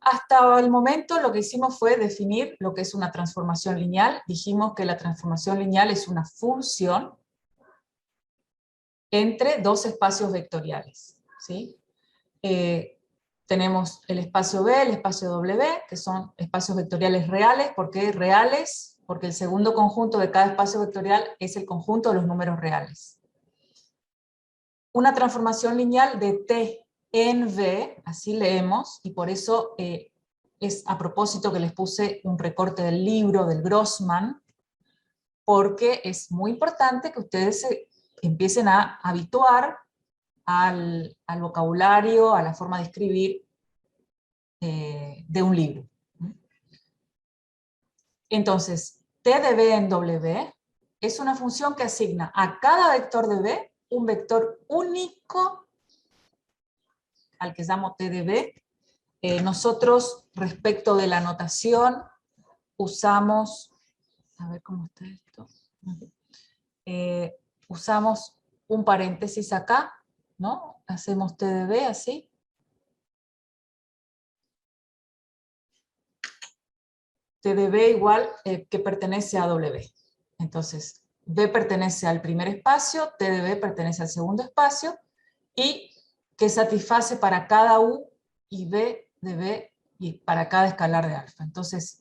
hasta el momento lo que hicimos fue definir lo que es una transformación lineal. Dijimos que la transformación lineal es una función entre dos espacios vectoriales, ¿sí? Tenemos el espacio B, el espacio W, que son espacios vectoriales reales. ¿Por qué reales? Porque el segundo conjunto de cada espacio vectorial es el conjunto de los números reales. Una transformación lineal de T en V, así leemos, y por eso es a propósito que les puse un recorte del libro del Grossman, porque es muy importante que ustedes se empiecen a habituar al vocabulario, a la forma de escribir de un libro. Entonces, T de B en W es una función que asigna a cada vector de B un vector único al que llamo T de B. Nosotros, respecto de la notación, usamos, a ver cómo está esto, usamos un paréntesis acá, ¿no? Hacemos T de B así. T de B igual que pertenece a W. Entonces, B pertenece al primer espacio, T de B pertenece al segundo espacio, y que satisface para cada U y B de B y para cada escalar de alfa. Entonces,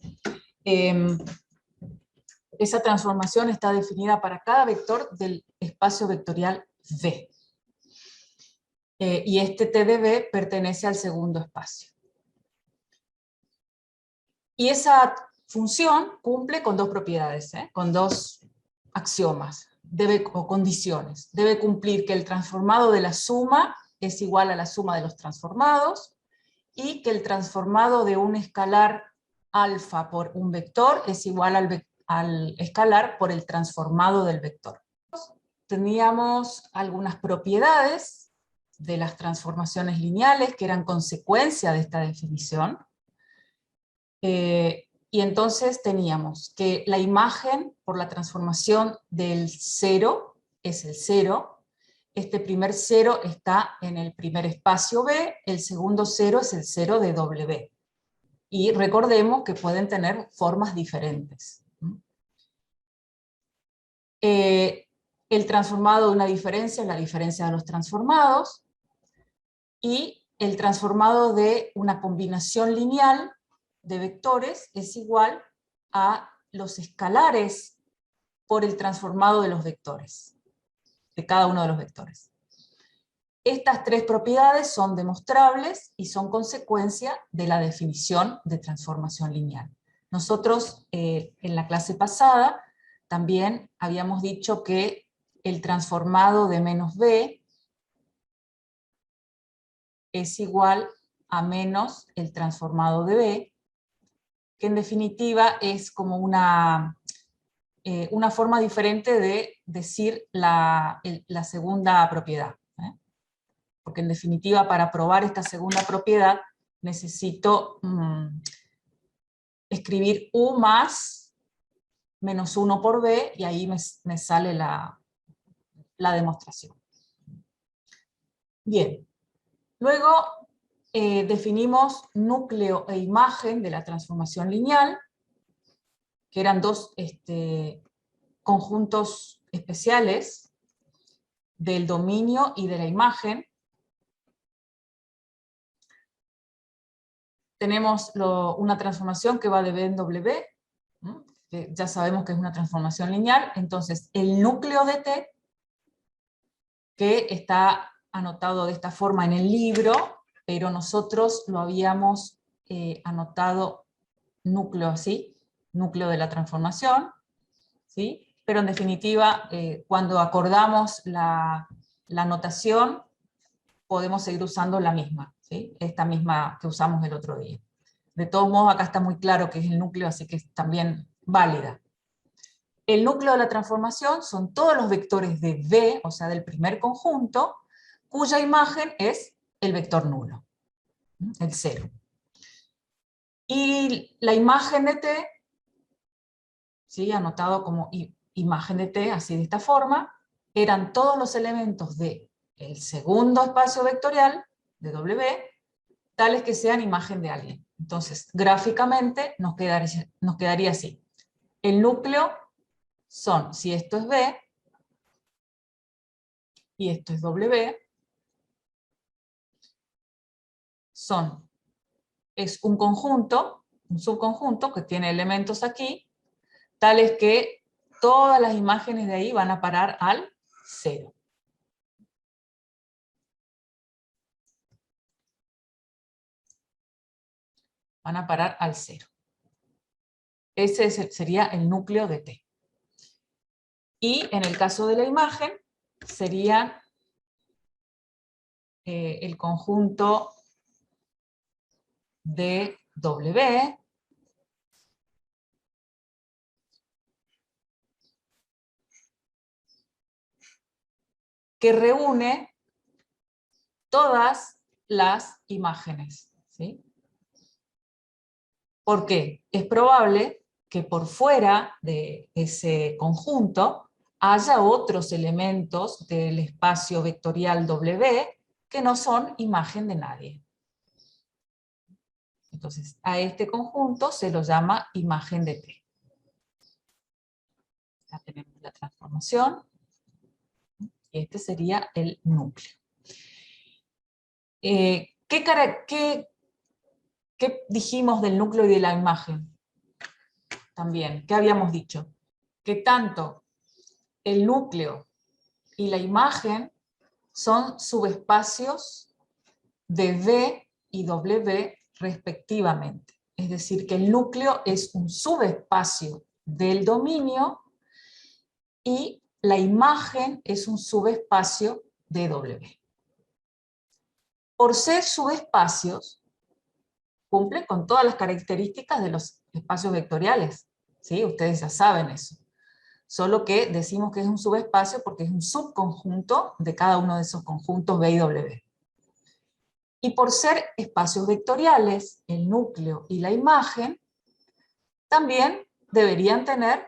esa transformación está definida para cada vector del espacio vectorial V. Y este T de B pertenece al segundo espacio. Y esa función cumple con dos propiedades, con dos axiomas o condiciones. Debe cumplir que el transformado de la suma es igual a la suma de los transformados, y que el transformado de un escalar alfa por un vector es igual al escalar por el transformado del vector. Teníamos algunas propiedades de las transformaciones lineales que eran consecuencia de esta definición. Y entonces teníamos que la imagen por la transformación del 0 es el 0. Este primer 0 está en el primer espacio B, el segundo 0 es el 0 de W. Y recordemos que pueden tener formas diferentes. El transformado de una diferencia es la diferencia de los transformados, y el transformado de una combinación lineal de vectores es igual a los escalares por el transformado de los vectores, de cada uno de los vectores. Estas tres propiedades son demostrables y son consecuencia de la definición de transformación lineal. Nosotros en la clase pasada también habíamos dicho que el transformado de menos b es igual a menos el transformado de b, que en definitiva es como una forma diferente de decir la segunda propiedad. Porque en definitiva, para probar esta segunda propiedad, necesito escribir U más menos 1 por B, y ahí me sale la demostración. Bien, luego definimos núcleo e imagen de la transformación lineal, que eran dos conjuntos especiales del dominio y de la imagen. Tenemos una transformación que va de B en W, que ya sabemos que es una transformación lineal. Entonces el núcleo de T, que está anotado de esta forma en el libro, pero nosotros lo habíamos anotado núcleo así, núcleo de la transformación, ¿sí? Pero en definitiva, cuando acordamos la notación, podemos seguir usando la misma, ¿sí? Esta misma que usamos el otro día. De todos modos, acá está muy claro que es el núcleo, así que es también válida. El núcleo de la transformación son todos los vectores de V, o sea, del primer conjunto, cuya imagen es el vector nulo, el 0. Y la imagen de T, ¿sí? Anotado como imagen de T, así de esta forma, eran todos los elementos del segundo espacio vectorial, de W, tales que sean imagen de alguien. Entonces, gráficamente nos quedaría así. El núcleo son, si esto es B, y esto es W, es un conjunto, un subconjunto que tiene elementos aquí, tales que todas las imágenes de ahí van a parar al 0. Van a parar al 0. Ese sería el núcleo de T. Y en el caso de la imagen, sería el conjunto de W, que reúne todas las imágenes, ¿sí? ¿Por qué? Es probable que por fuera de ese conjunto haya otros elementos del espacio vectorial W que no son imagen de nadie. Entonces, a este conjunto se lo llama imagen de T. Ya tenemos la transformación, y este sería el núcleo. ¿Qué dijimos del núcleo y de la imagen? También, ¿qué habíamos dicho? Que tanto el núcleo y la imagen son subespacios de V y W respectivamente. Es decir, que el núcleo es un subespacio del dominio y la imagen es un subespacio de W. Por ser subespacios, cumplen con todas las características de los espacios vectoriales. ¿Sí? Ustedes ya saben eso. Solo que decimos que es un subespacio porque es un subconjunto de cada uno de esos conjuntos V y W. Y por ser espacios vectoriales, el núcleo y la imagen, también deberían tener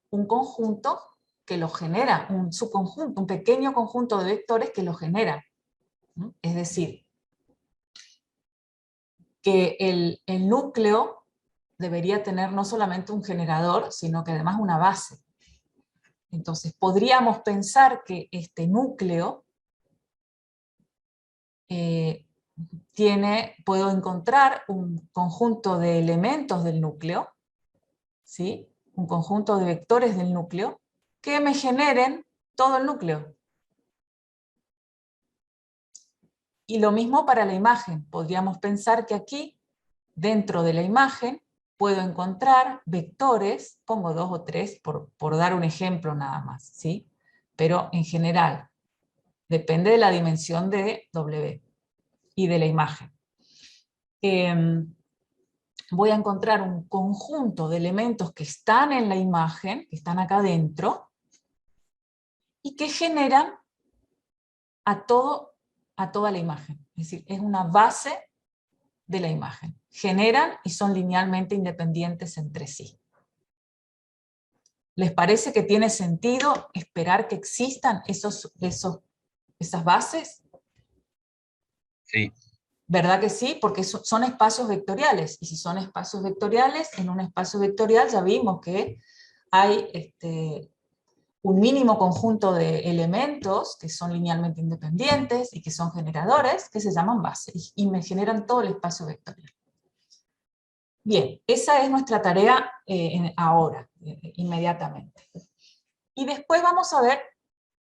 un conjunto que los genera, un subconjunto, un pequeño conjunto de vectores que los genera. Es decir, que el núcleo debería tener no solamente un generador, sino que además una base. Entonces, podríamos pensar que este núcleo puedo encontrar un conjunto de elementos del núcleo, ¿sí? Un conjunto de vectores del núcleo, que me generen todo el núcleo. Y lo mismo para la imagen. Podríamos pensar que aquí, dentro de la imagen, puedo encontrar vectores, pongo 2 o 3 por dar un ejemplo nada más, ¿sí? Pero en general, depende de la dimensión de W y de la imagen. Voy a encontrar un conjunto de elementos que están en la imagen, que están acá dentro, y que generan a toda la imagen. Es decir, es una base de la imagen. Generan y son linealmente independientes entre sí. ¿Les parece que tiene sentido esperar que existan esas bases? Sí. ¿Verdad que sí? Porque son espacios vectoriales, y si son espacios vectoriales, en un espacio vectorial ya vimos que hay un mínimo conjunto de elementos que son linealmente independientes y que son generadores, que se llaman bases, y me generan todo el espacio vectorial. Bien, esa es nuestra tarea ahora, inmediatamente. Y después vamos a ver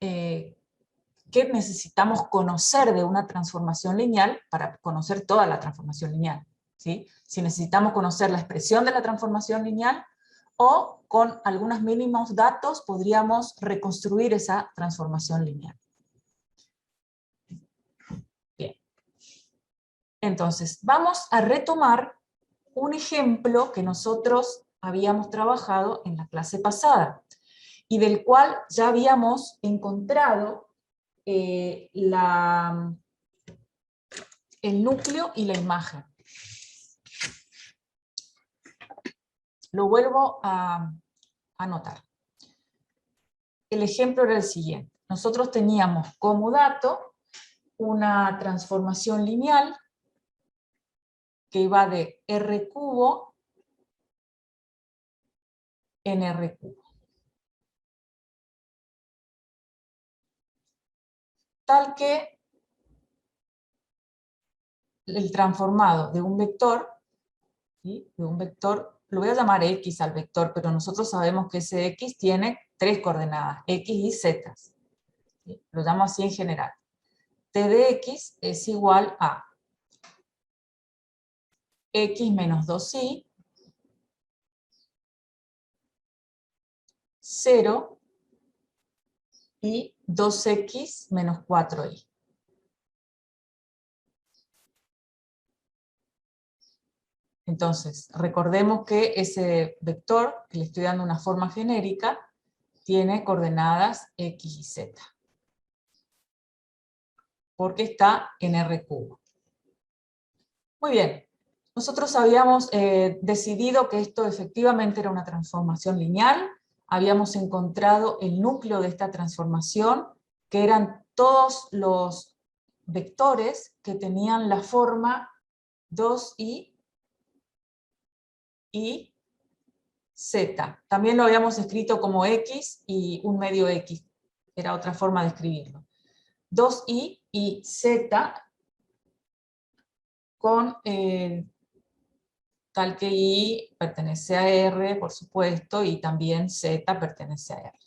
qué necesitamos conocer de una transformación lineal para conocer toda la transformación lineal, ¿sí? Si necesitamos conocer la expresión de la transformación lineal, o con algunos mínimos datos podríamos reconstruir esa transformación lineal. Bien. Entonces, vamos a retomar un ejemplo que nosotros habíamos trabajado en la clase pasada, y del cual ya habíamos encontrado el núcleo y la imagen. Lo vuelvo a anotar. El ejemplo era el siguiente. Nosotros teníamos como dato una transformación lineal que va de R cubo en R cubo. Tal que el transformado de un vector, ¿sí? De un vector, lo voy a llamar X al vector, pero nosotros sabemos que ese X tiene 3 coordenadas, X y Z. ¿Sí? Lo llamo así en general. T de X es igual a X menos 2Y, 0 y 2X menos 4Y. Entonces, recordemos que ese vector, que le estoy dando una forma genérica, tiene coordenadas X y Z. Porque está en R cubo. Muy bien. Nosotros habíamos decidido que esto efectivamente era una transformación lineal. Habíamos encontrado el núcleo de esta transformación, que eran todos los vectores que tenían la forma 2i y z. También lo habíamos escrito como x y un medio x. Era otra forma de escribirlo. 2i y z con tal que i pertenece a R, por supuesto, y también z pertenece a R.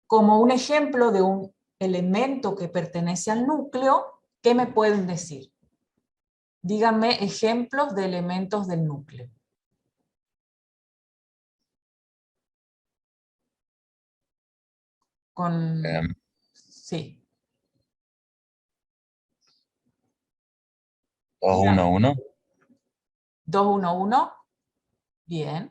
Como un ejemplo de un elemento que pertenece al núcleo, ¿qué me pueden decir? Díganme ejemplos de elementos del núcleo. Sí. 2, 1, 1. 2, 1, 1. Bien.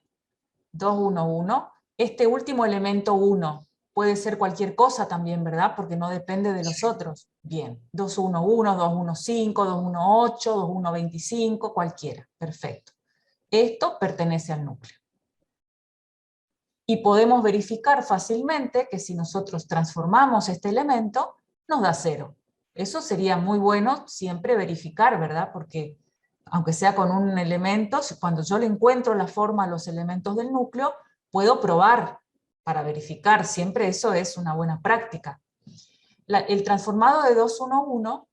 2, 1, 1. Este último elemento 1 puede ser cualquier cosa también, ¿verdad? Porque no depende de los otros. Bien. 2, 1, 1, 2, 1, 5, 2, 1, 8, 2, 1, 25, cualquiera. Perfecto. Esto pertenece al núcleo. Y podemos verificar fácilmente que si nosotros transformamos este elemento, nos da 0. Eso sería muy bueno siempre verificar, ¿verdad? Porque aunque sea con un elemento, cuando yo le encuentro la forma a los elementos del núcleo, puedo probar para verificar. Siempre eso es una buena práctica. El transformado de 2, 1, 1,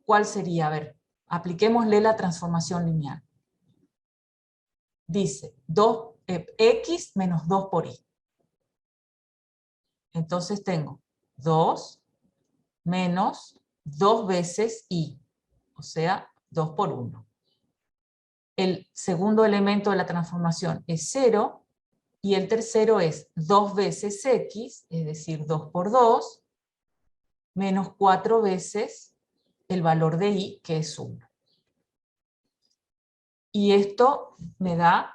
¿cuál sería? A ver, apliquémosle la transformación lineal. Dice x menos 2 por y. Entonces tengo 2 menos 2 veces y, o sea, 2 por 1. El segundo elemento de la transformación es 0, y el tercero es 2 veces x, es decir, 2 por 2, menos 4 veces el valor de y, que es 1. Y esto me da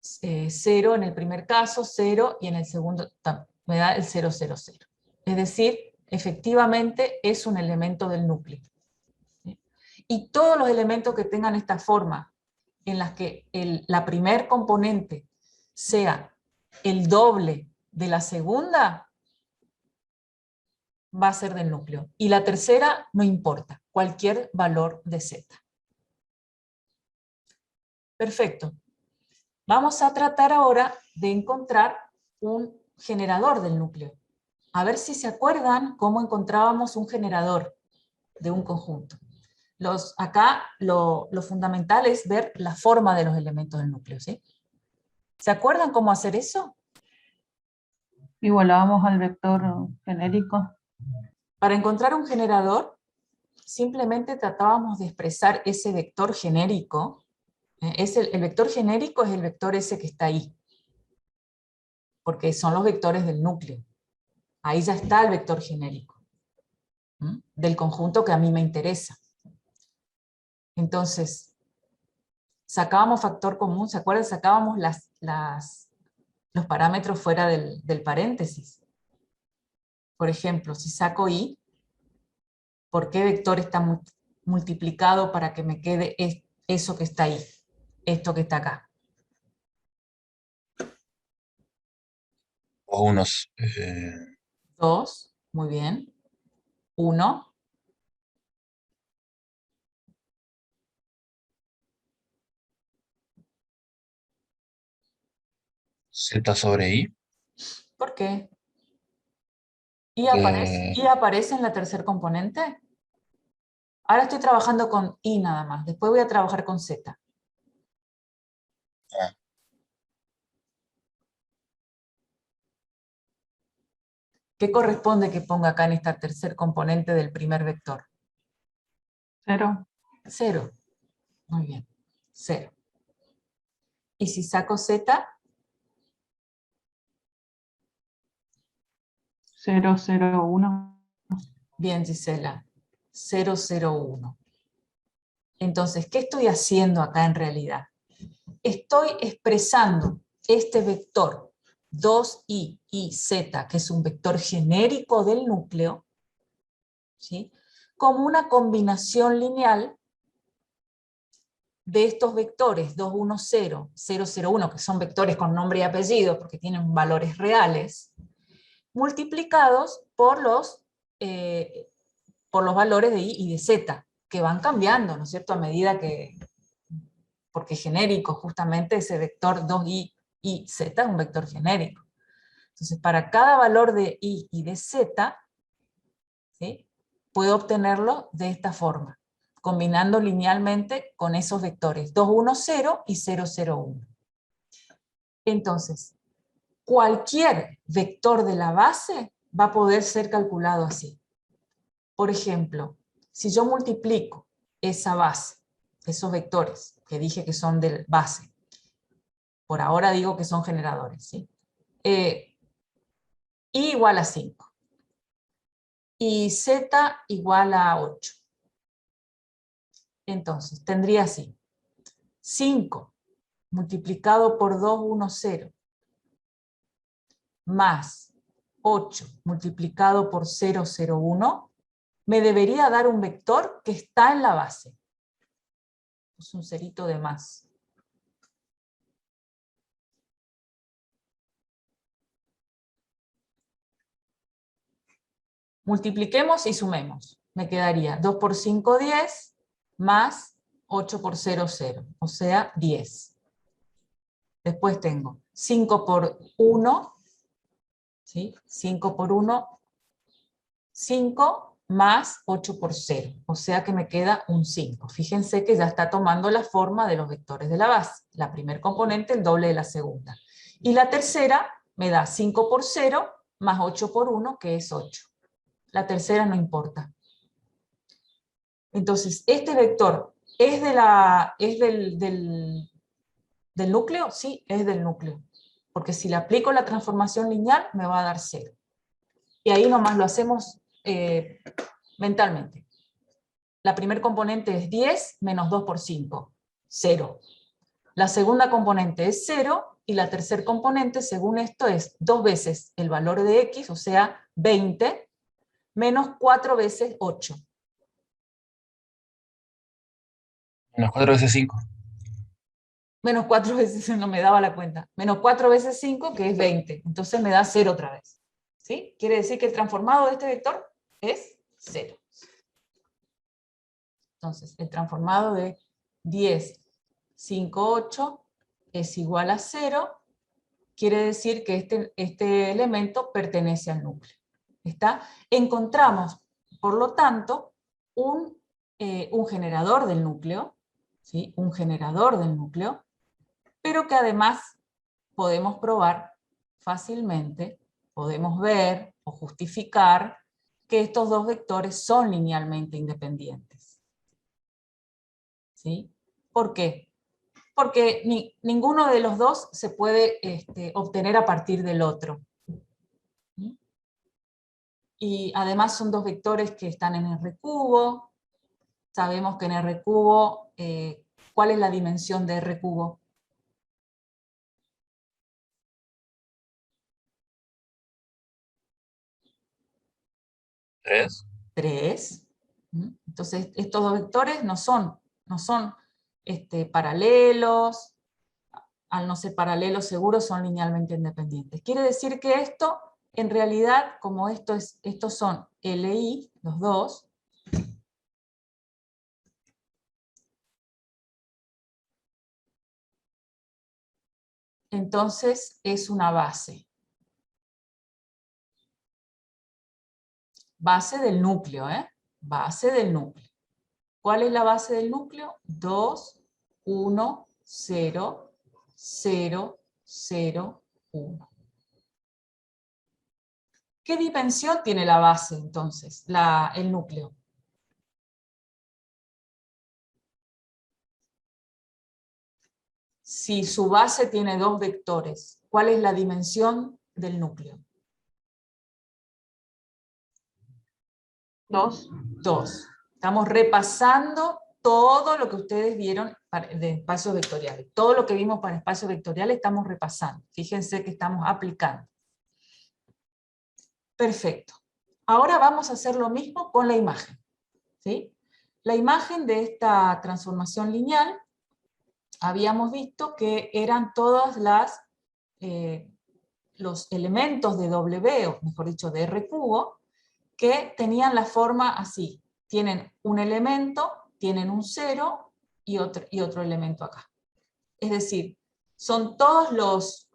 0 en el primer caso, 0, y en el segundo me da el 0, 0, 0. Es decir, efectivamente es un elemento del núcleo. ¿Sí? Y todos los elementos que tengan esta forma, en las que la primer componente sea el doble de la segunda, va a ser del núcleo. Y la tercera no importa, cualquier valor de z. Perfecto. Vamos a tratar ahora de encontrar un generador del núcleo. A ver si se acuerdan cómo encontrábamos un generador de un conjunto. Acá lo fundamental es ver la forma de los elementos del núcleo, ¿sí? ¿Se acuerdan cómo hacer eso? Igualábamos al vector genérico. Para encontrar un generador, simplemente tratábamos de expresar ese vector genérico. El vector genérico es el vector ese que está ahí, porque son los vectores del núcleo. Ahí ya está el vector genérico, del conjunto que a mí me interesa. Entonces, sacábamos factor común, ¿se acuerdan? Sacábamos los parámetros fuera del paréntesis. Por ejemplo, si saco y, ¿por qué vector está multiplicado para que me quede eso que está ahí? Esto que está acá. 2, 1, 2, muy bien. 1. Z sobre I. ¿Por qué? Eh, ¿Y aparece en la tercer componente? Ahora estoy trabajando con I nada más, después voy a trabajar con Z. ah, ¿Qué corresponde que ponga acá en esta tercer componente del primer vector? 0, 0. Muy bien, 0. ¿Y si saco Z? 0, 0, 1. Bien, Gisela, 0, 0, 1. Entonces, ¿qué estoy haciendo acá en realidad? Estoy expresando este vector 2i y z, que es un vector genérico del núcleo, ¿sí?, como una combinación lineal de estos vectores 2, 1, 0, 0, 0, 1, que son vectores con nombre y apellido porque tienen valores reales, multiplicados por los valores de i y de z, que van cambiando, ¿no es cierto?, a medida que, porque es genérico, justamente ese vector 2i y z es un vector genérico. Entonces, para cada valor de i y de z, ¿sí?, puedo obtenerlo de esta forma, combinando linealmente con esos vectores 2, 1, 0 y 0, 0, 1. Entonces, cualquier vector de la base va a poder ser calculado así. Por ejemplo, si yo multiplico esa base, esos vectores que dije que son de base, por ahora digo que son generadores, ¿sí?, i igual a 5, y z igual a 8. Entonces, tendría así, 5 multiplicado por 2, 1, 0, más 8 multiplicado por 0, 0, 1, me debería dar un vector que está en la base. Es un cerito de más. Multipliquemos y sumemos. Me quedaría 2 por 5, 10, más 8 por 0, 0, o sea, 10. Después tengo 5 por 1, ¿sí?, 5 por 1, 5, más 8 por 0, o sea que me queda un 5. Fíjense que ya está tomando la forma de los vectores de la base. La primer componente, el doble de la segunda. Y la tercera me da 5 por 0, más 8 por 1, que es 8. La tercera no importa. Entonces, ¿este vector es del núcleo? Sí, es del núcleo. Porque si le aplico la transformación lineal, me va a dar 0. Y ahí nomás lo hacemos mentalmente. La primera componente es 10 menos 2 por 5, 0. La segunda componente es 0, y la tercera componente, según esto, es 2 veces el valor de x, o sea, 20, menos 4 veces 8. Menos 4 veces 5. Menos 4 veces, no me daba la cuenta. Menos 4 veces 5, que es 20. Entonces me da 0 otra vez. ¿Sí? Quiere decir que el transformado de este vector es 0. Entonces, el transformado de 10, 5, 8 es igual a 0. Quiere decir que este elemento pertenece al núcleo. ¿Está? Encontramos, por lo tanto, un generador del núcleo, ¿sí?, un generador del núcleo, pero que además podemos probar fácilmente, podemos ver o justificar que estos dos vectores son linealmente independientes. ¿Sí? ¿Por qué? Porque ninguno de los dos se puede obtener a partir del otro. ¿Sí? Y además son dos vectores que están en R cubo. Sabemos que en R cubo, ¿cuál es la dimensión de R cubo? 3. 3. Entonces, estos dos vectores no son paralelos. Al no ser paralelos seguros, son linealmente independientes. Quiere decir que esto En realidad, como estos son LI, los dos, entonces es una base. Base del núcleo, ¿eh? Base del núcleo. ¿Cuál es la base del núcleo? 2, 1, 0, 0, 0, 1. ¿Qué dimensión tiene la base entonces, el núcleo? Si su base tiene dos vectores, ¿cuál es la dimensión del núcleo? 2. 2. Estamos repasando todo lo que ustedes vieron de espacios vectoriales. Todo lo que vimos para espacios vectoriales estamos repasando. Fíjense que estamos aplicando. Perfecto. Ahora vamos a hacer lo mismo con la imagen, ¿sí? La imagen de esta transformación lineal, habíamos visto que eran todas los elementos de W, o mejor dicho de R cubo, que tenían la forma así. Tienen un elemento, tienen un 0 y otro elemento acá. Es decir, son todos los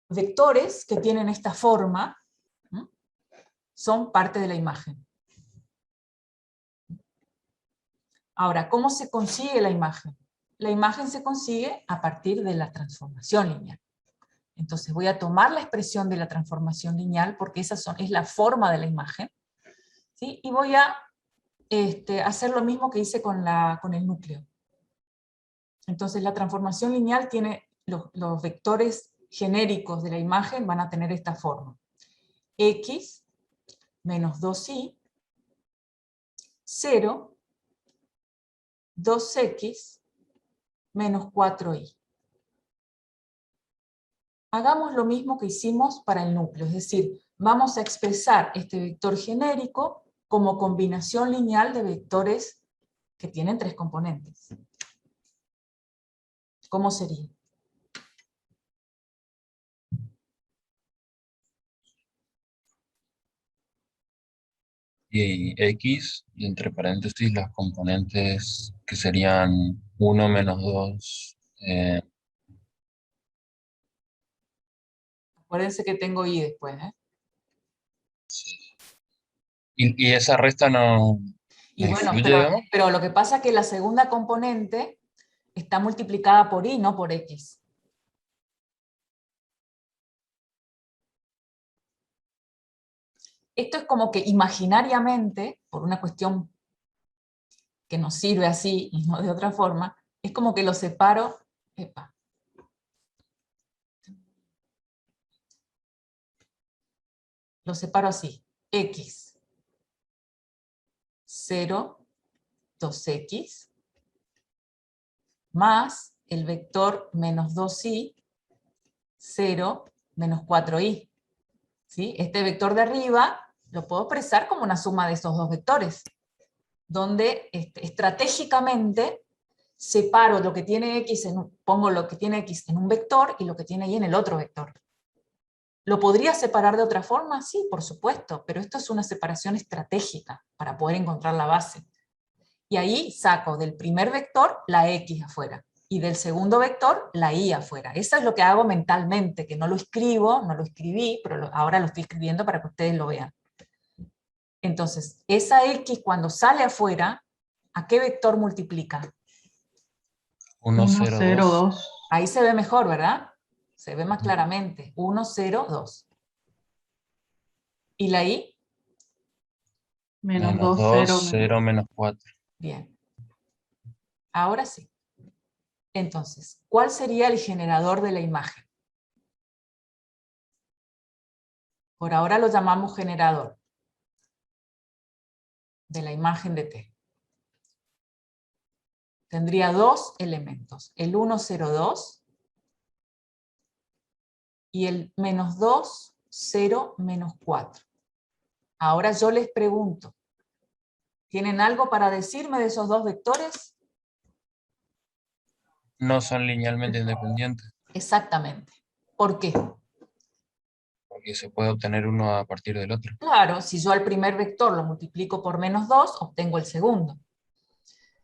vectores que tienen esta forma, ¿no? Son parte de la imagen. Ahora, ¿cómo se consigue la imagen? La imagen se consigue a partir de la transformación lineal. Entonces voy a tomar la expresión de la transformación lineal, porque es la forma de la imagen, ¿sí? Y voy a hacer lo mismo que hice con el núcleo. Entonces la transformación lineal tiene los vectores genéricos de la imagen, van a tener esta forma. X menos 2y, 0, 2x, menos 4y. Hagamos lo mismo que hicimos para el núcleo, es decir, vamos a expresar este vector genérico como combinación lineal de vectores que tienen 3 componentes. ¿Cómo sería? Y X, y entre paréntesis las componentes que serían 1 menos 2. Acuérdense que tengo y después, ¿eh? Y esa resta no Y bueno, influye, digamos. pero lo que pasa es que la segunda componente está multiplicada por y, no por x. Esto es como que imaginariamente, por una cuestión que nos sirve así y no de otra forma, es como que lo separo, lo separo así, x, 0, 2x, más el vector menos 2y, 0, menos 4y. ¿Sí? Este vector de arriba lo puedo expresar como una suma de esos dos vectores, donde estratégicamente separo lo que tiene x, pongo lo que tiene x en un vector y lo que tiene y en el otro vector. ¿Lo podría separar de otra forma? Sí, por supuesto, pero esto es una separación estratégica para poder encontrar la base. Y ahí saco del primer vector la x afuera, y del segundo vector la y afuera. Eso es lo que hago mentalmente, que no lo escribo, no lo escribí, pero ahora lo estoy escribiendo para que ustedes lo vean. Entonces, esa x cuando sale afuera, ¿a qué vector multiplica? 1, 0, 2. 2. Ahí se ve mejor, ¿verdad? Se ve más claramente. 1, 0, 2. ¿Y la y? Menos Menos 2, 2, 0, 0, menos 4. Bien. Ahora sí. Entonces, ¿cuál sería el generador de la imagen? Por ahora lo llamamos generador de la imagen de T. Tendría dos elementos, el 1, 0, 2 y el menos 2, 0, menos 4. Ahora yo les pregunto, ¿tienen algo para decirme de esos dos vectores? No son linealmente independientes. Exactamente. ¿Por qué? Porque porque se puede obtener uno a partir del otro. Claro, si yo al primer vector lo multiplico por -2, obtengo el segundo.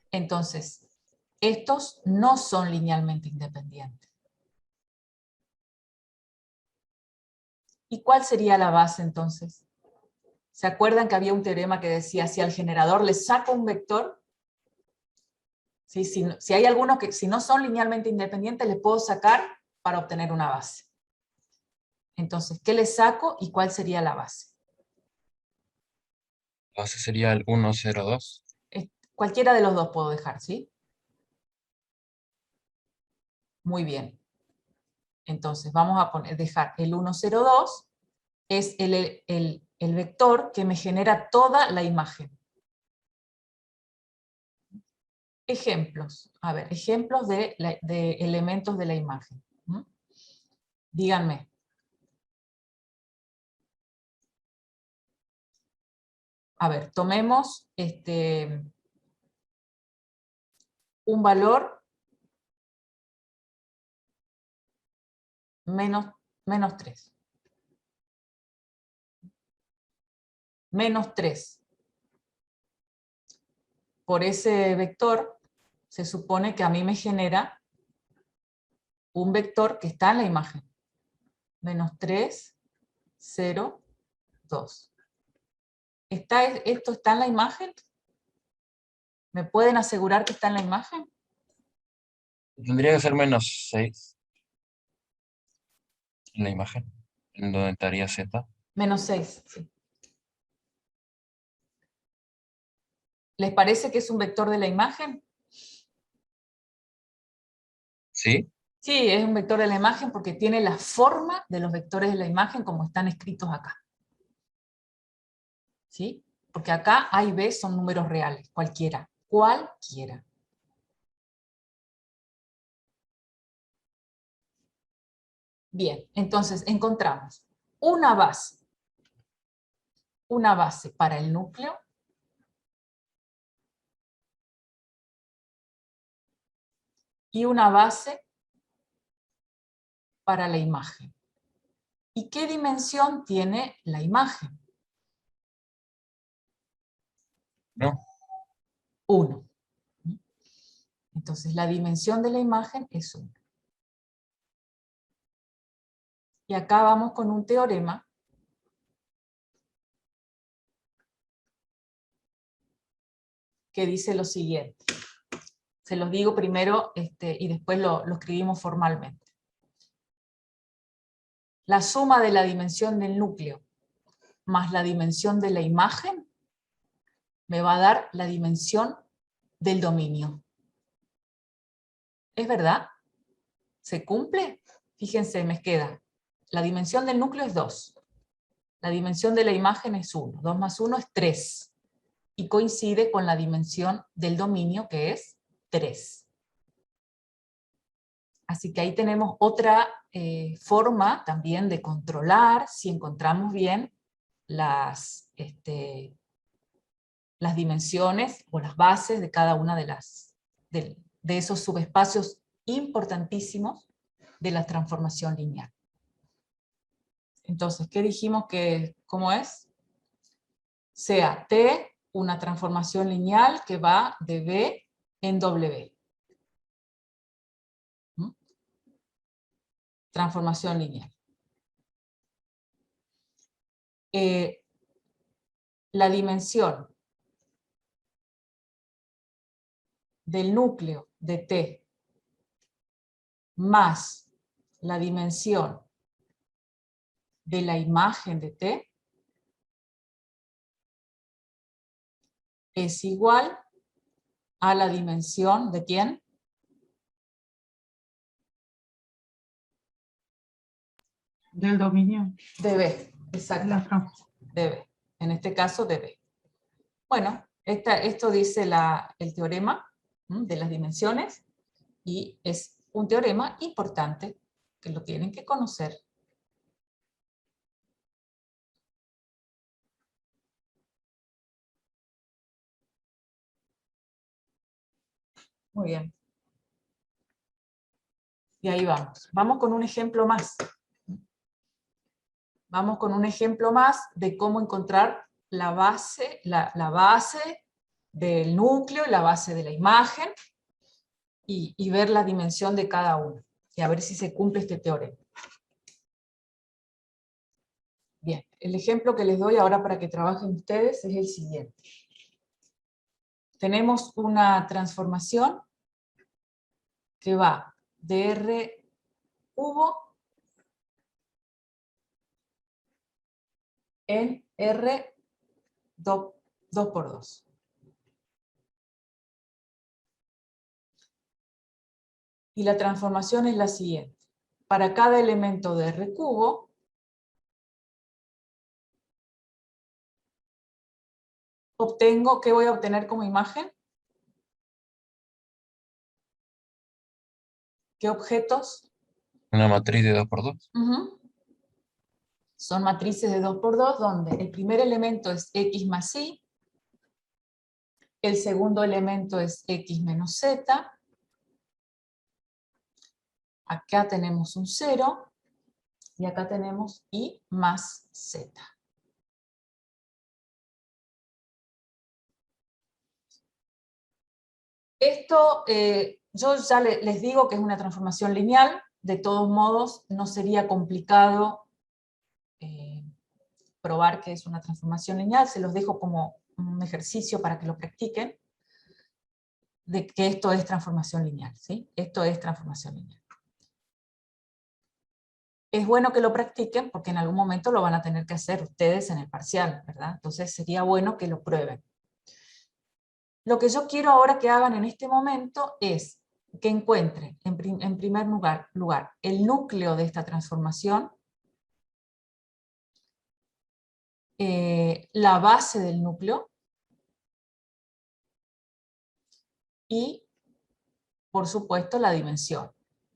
Entonces, estos no son linealmente independientes. ¿Y cuál sería la base entonces? ¿Se acuerdan que había un teorema que decía, si al generador le saco un vector, ¿sí? Si hay algunos que si no son linealmente independientes, le puedo sacar para obtener una base? Entonces, ¿qué le saco y cuál sería la base? La base sería el 1, 0, 2. Cualquiera de los dos puedo dejar, ¿sí? Muy bien. Entonces, vamos a dejar el 1, 0, 2, es el vector que me genera toda la imagen. Ejemplos. A ver, ejemplos de elementos de la imagen. Díganme. A ver, tomemos un valor menos 3. Menos 3. Por ese vector, se supone que a mí me genera un vector que está en la imagen. Menos 3, 0, 2. ¿Esto está en la imagen? ¿Me pueden asegurar que está en la imagen? Tendría que ser menos 6 en la imagen, en donde estaría Z. Menos 6, sí. ¿Les parece que es un vector de la imagen? ¿Sí? Sí, es un vector de la imagen porque tiene la forma de los vectores de la imagen como están escritos acá. ¿Sí? Porque acá A y B son números reales, cualquiera. Cualquiera. Bien, entonces encontramos una base para el núcleo y una base para la imagen. ¿Y qué dimensión tiene la imagen? ¿No? 1. Entonces la dimensión de la imagen es 1. Y acá vamos con un teorema que dice lo siguiente. Se los digo primero y después lo escribimos formalmente. La suma de la dimensión del núcleo más la dimensión de la imagen me va a dar la dimensión del dominio. ¿Es verdad? ¿Se cumple? Fíjense, me queda. La dimensión del núcleo es 2. La dimensión de la imagen es 1. 2 más 1 es 3. Y coincide con la dimensión del dominio, que es 3. Así que ahí tenemos otra forma también de controlar si encontramos bien las dimensiones o las bases de cada una de esos subespacios importantísimos de la transformación lineal. Entonces, ¿qué dijimos que cómo es? Sea T una transformación lineal que va de B en W. Transformación lineal. La dimensión del núcleo de T más la dimensión de la imagen de T es igual a la dimensión ¿de quién? Del dominio. De B, exacto. La transformación. De B. En este caso de B. Bueno, esto dice el teorema de las dimensiones y es un teorema importante que lo tienen que conocer. Muy bien. Y ahí vamos. Vamos con un ejemplo más. Vamos con un ejemplo más de cómo encontrar la base del núcleo, la base de la imagen, y ver la dimensión de cada uno, y a ver si se cumple este teorema. Bien, el ejemplo que les doy ahora para que trabajen ustedes es el siguiente. Tenemos una transformación que va de R cubo en R 2 por 2. Y la transformación es la siguiente. Para cada elemento de R cubo, obtengo, ¿qué voy a obtener como imagen? ¿Qué objetos? Una matriz de 2 por 2. Son matrices de 2 por 2, donde el primer elemento es X más Y, el segundo elemento es X menos Z, acá tenemos un 0, y acá tenemos Y más Z. Esto, yo ya les digo que es una transformación lineal, de todos modos no sería complicado probar que es una transformación lineal, se los dejo como un ejercicio para que lo practiquen, de que esto es transformación lineal, ¿sí? Esto es transformación lineal. Es bueno que lo practiquen porque en algún momento lo van a tener que hacer ustedes en el parcial, ¿verdad? Entonces sería bueno que lo prueben. Lo que yo quiero ahora que hagan en este momento es que encuentren, en primer lugar, el núcleo de esta transformación, la base del núcleo, y, por supuesto, la dimensión.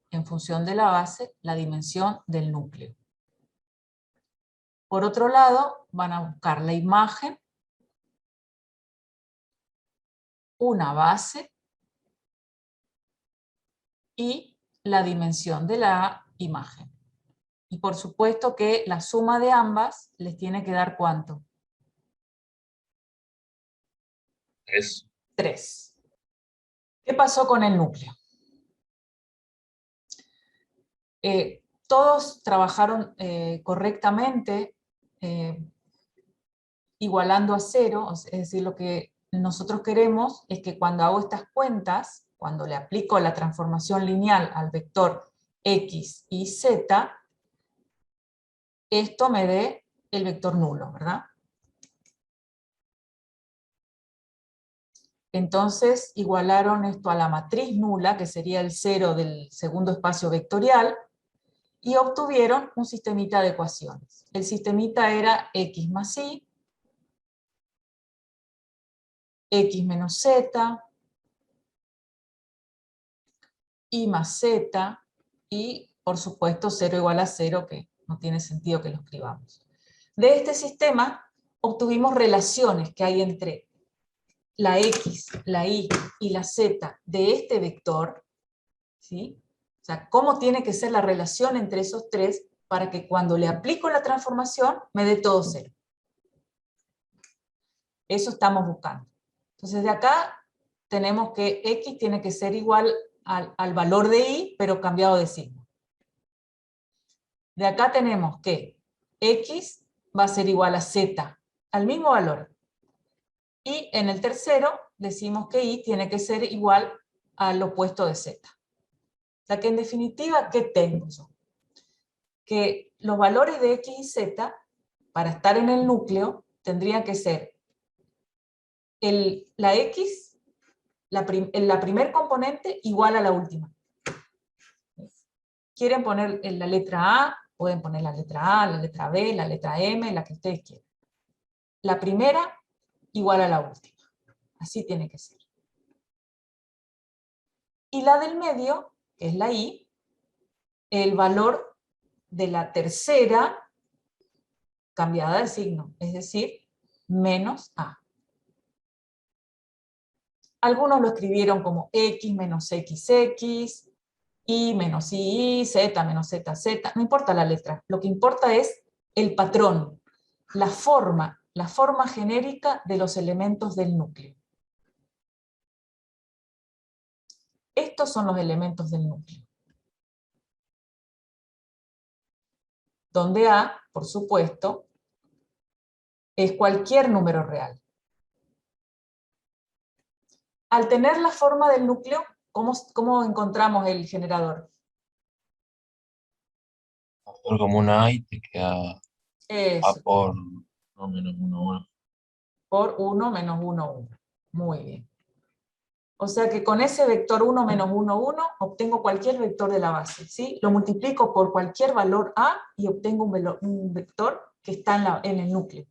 En función de la base, la dimensión del núcleo. Por otro lado, van a buscar la imagen, una base, y la dimensión de la imagen. Y por supuesto que la suma de ambas les tiene que dar ¿cuánto? 3. 3. ¿Qué pasó con el núcleo? Todos trabajaron correctamente, igualando a 0, es decir, lo que nosotros queremos es que cuando hago estas cuentas, cuando le aplico la transformación lineal al vector X y Z, esto me dé el vector nulo, ¿verdad? Entonces igualaron esto a la matriz nula, que sería el 0 del segundo espacio vectorial, y obtuvieron un sistemita de ecuaciones. El sistemita era X más Y, X menos Z, Y más Z, y por supuesto 0 igual a 0, que no tiene sentido que lo escribamos. De este sistema obtuvimos relaciones que hay entre la X, la Y y la Z de este vector, ¿sí? O sea, cómo tiene que ser la relación entre esos tres para que cuando le aplico la transformación me dé todo 0. Eso estamos buscando. Entonces de acá tenemos que X tiene que ser igual al valor de Y, pero cambiado de signo. De acá tenemos que X va a ser igual a Z, al mismo valor. Y en el tercero decimos que Y tiene que ser igual al opuesto de Z. O sea que en definitiva, ¿qué tengo yo? Que los valores de X y Z, para estar en el núcleo, tendrían que ser la X, la primer componente, igual a la última. Quieren poner la letra A, pueden poner la letra A, la letra B, la letra M, la que ustedes quieran. La primera igual a la última. Así tiene que ser. Y la del medio, que es la Y, el valor de la tercera cambiada de signo, es decir, menos A. Algunos lo escribieron como X menos XX, Y menos Y, Z menos ZZ, no importa la letra, lo que importa es el patrón, la forma genérica de los elementos del núcleo. Estos son los elementos del núcleo. Donde A, por supuesto, es cualquier número real. Al tener la forma del núcleo, ¿cómo encontramos el generador? Como una A y te queda A Eso, por 1 menos 1, 1. por 1 menos 1, 1. Muy bien. O sea que con ese vector 1 menos 1, 1, obtengo cualquier vector de la base, ¿sí? Lo multiplico por cualquier valor A y obtengo un vector que está en el núcleo.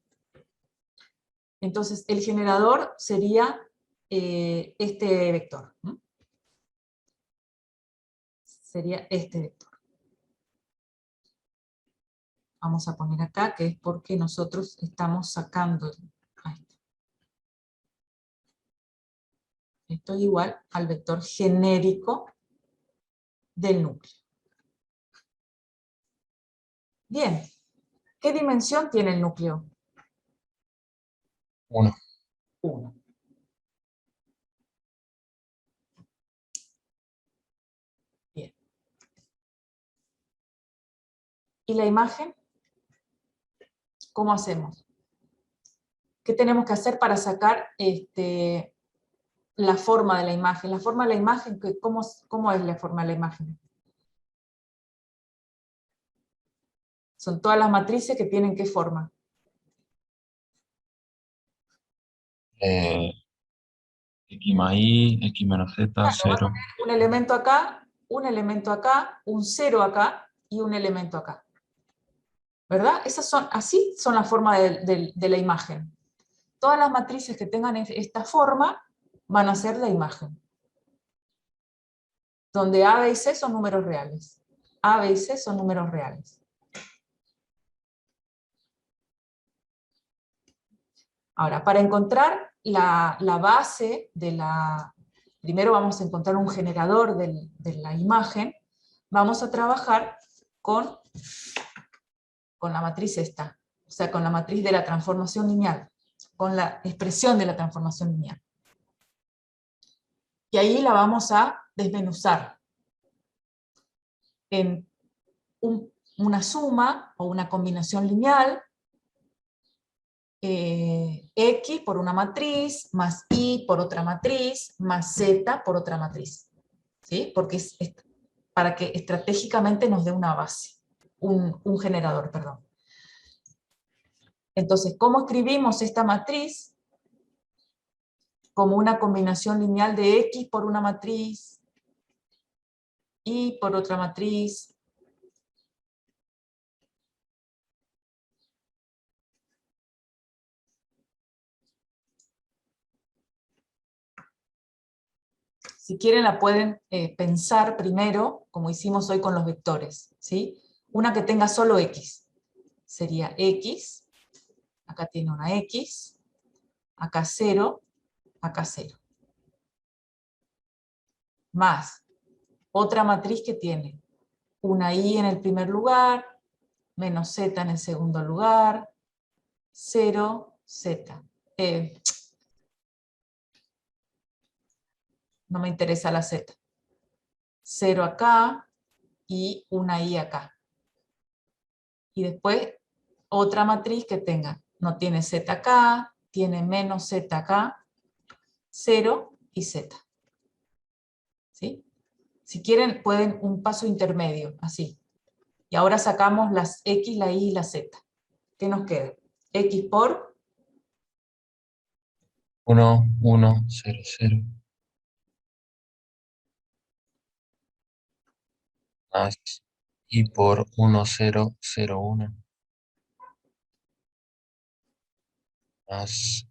Entonces, el generador sería este vector. Sería este vector. Vamos a poner acá, que es porque nosotros estamos sacando. Ahí está. Esto es igual al vector genérico del núcleo. Bien. ¿Qué dimensión tiene el núcleo? 1. 1. Bien. ¿Y la imagen? ¿Cómo hacemos? ¿Qué tenemos que hacer para sacar la forma de la imagen? La forma de la imagen, ¿cómo es la forma de la imagen? Son todas las matrices que tienen ¿qué forma? X más Y, X menos Z, Claro, 0. un elemento acá, un 0 acá y un elemento acá. ¿Verdad? Así son las formas de la imagen. Todas las matrices que tengan esta forma van a ser la imagen. Donde A, B y C son números reales. A, B y C son números reales. Ahora, para encontrar la base de la... Primero vamos a encontrar un generador de la imagen. Vamos a trabajar con la matriz esta. O sea, con la matriz de la transformación lineal. Con la expresión de la transformación lineal. Y ahí la vamos a desmenuzar en una suma o una combinación lineal, X por una matriz, más Y por otra matriz, más Z por otra matriz. ¿Sí? Porque es para que estratégicamente nos dé una base, un generador, perdón. Entonces, ¿cómo escribimos esta matriz? Como una combinación lineal de X por una matriz, Y por otra matriz, si quieren la pueden pensar primero, como hicimos hoy con los vectores, ¿sí? Una que tenga solo X, sería X, acá tiene una X, acá 0, acá 0. Más otra matriz que tiene una Y en el primer lugar, menos Z en el segundo lugar, 0, Z. No me interesa la Z. 0 acá y una Y acá. Y después otra matriz que tenga, no tiene Z acá, tiene menos Z acá, 0 y Z. ¿Sí? Si quieren, pueden un paso intermedio, así. Y ahora sacamos las X, la Y y la Z. ¿Qué nos queda? X por 1, 1, 0, 0. Más Y por 1, 0, 0, 1. Más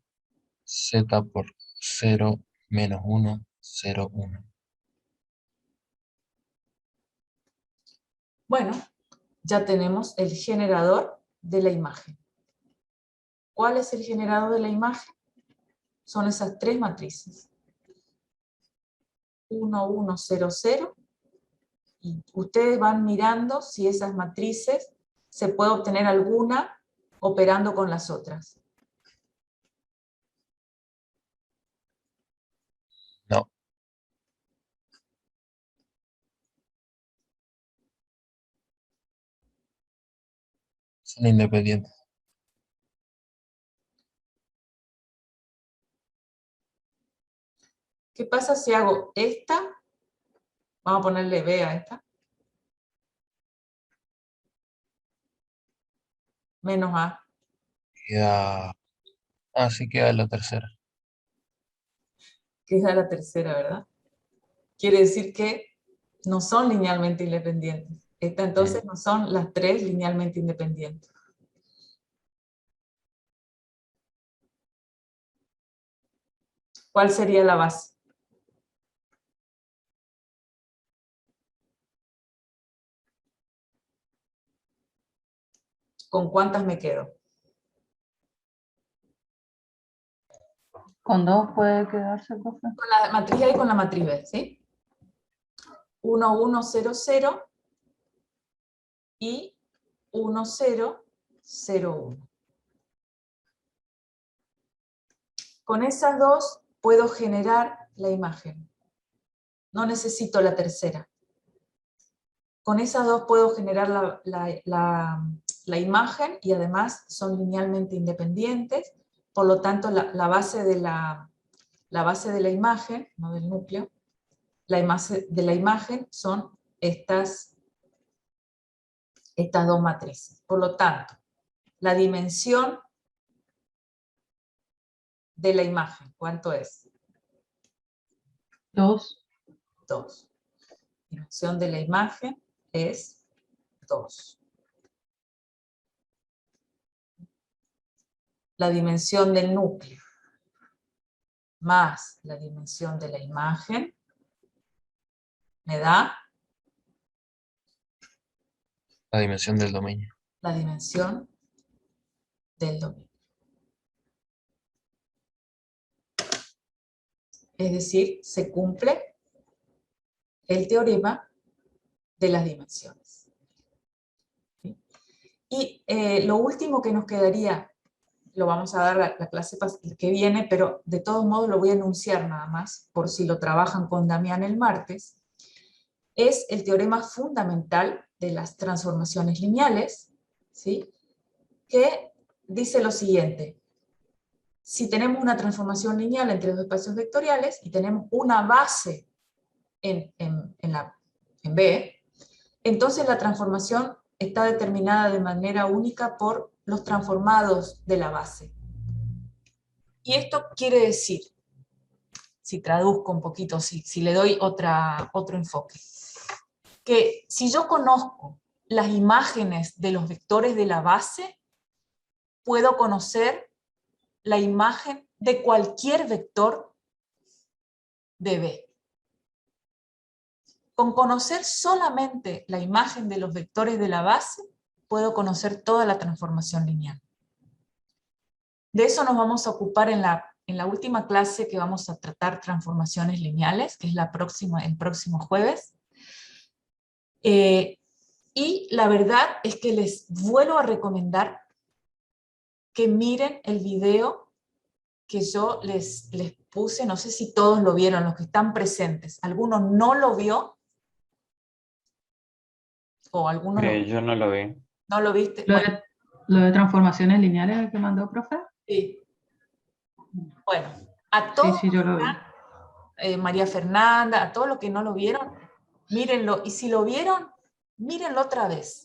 Z por 0, menos 1, 0, 1. Bueno, ya tenemos el generador de la imagen. ¿Cuál es el generador de la imagen? Son esas tres matrices. 1, 1, 0, 0. Y ustedes van mirando si esas matrices se puede obtener alguna operando con las otras? No. Son independientes. ¿Qué pasa si hago esta? Vamos a ponerle B a esta. Menos A. Queda... Así queda la tercera. Que es la tercera, ¿verdad? Quiere decir que no son linealmente independientes. Estas entonces no son las tres linealmente independientes. ¿Cuál sería la base? ¿Con cuántas me quedo? Con 2 puede quedarse, profe. Con la matriz A y con la matriz B, ¿sí? 1, 1, 0, 0 y 1, 0, 0, 1. Con esas dos puedo generar la imagen. No necesito la tercera. Con esas dos puedo generar la imagen y además son linealmente independientes. Por lo tanto, la base de la imagen, no del núcleo, la base de la imagen son estas dos matrices. Por lo tanto, la dimensión de la imagen, ¿cuánto es? 2. 2. Dimensión de la imagen es 2. La dimensión del núcleo más la dimensión de la imagen me da La dimensión del dominio. la dimensión del dominio. Es decir, se cumple el teorema de las dimensiones. ¿Sí? Y lo último que nos quedaría, lo vamos a dar la clase que viene, pero de todos modos lo voy a enunciar nada más, por si lo trabajan con Damián el martes, es el teorema fundamental de las transformaciones lineales, ¿sí? Que dice lo siguiente: si tenemos una transformación lineal entre dos espacios vectoriales y tenemos una base en B, entonces la transformación está determinada de manera única por los transformados de la base. Y esto quiere decir, si traduzco un poquito, si le doy otro enfoque, que si yo conozco las imágenes de los vectores de la base, puedo conocer la imagen de cualquier vector de B. Con conocer solamente la imagen de los vectores de la base, puedo conocer toda la transformación lineal. De eso nos vamos a ocupar en la última clase, que vamos a tratar transformaciones lineales, que es el próximo jueves. Y la verdad es que les vuelvo a recomendar que miren el video que yo les puse, no sé si todos lo vieron, los que están presentes. ¿Alguno no lo vio? ¿O alguno Yo no lo vi. no lo viste? Lo de transformaciones lineales, el que mandó, profe. Sí. Bueno, a todos, Sí, yo lo vi. María Fernanda, a todos los que no lo vieron, mírenlo. Y si lo vieron, mírenlo otra vez.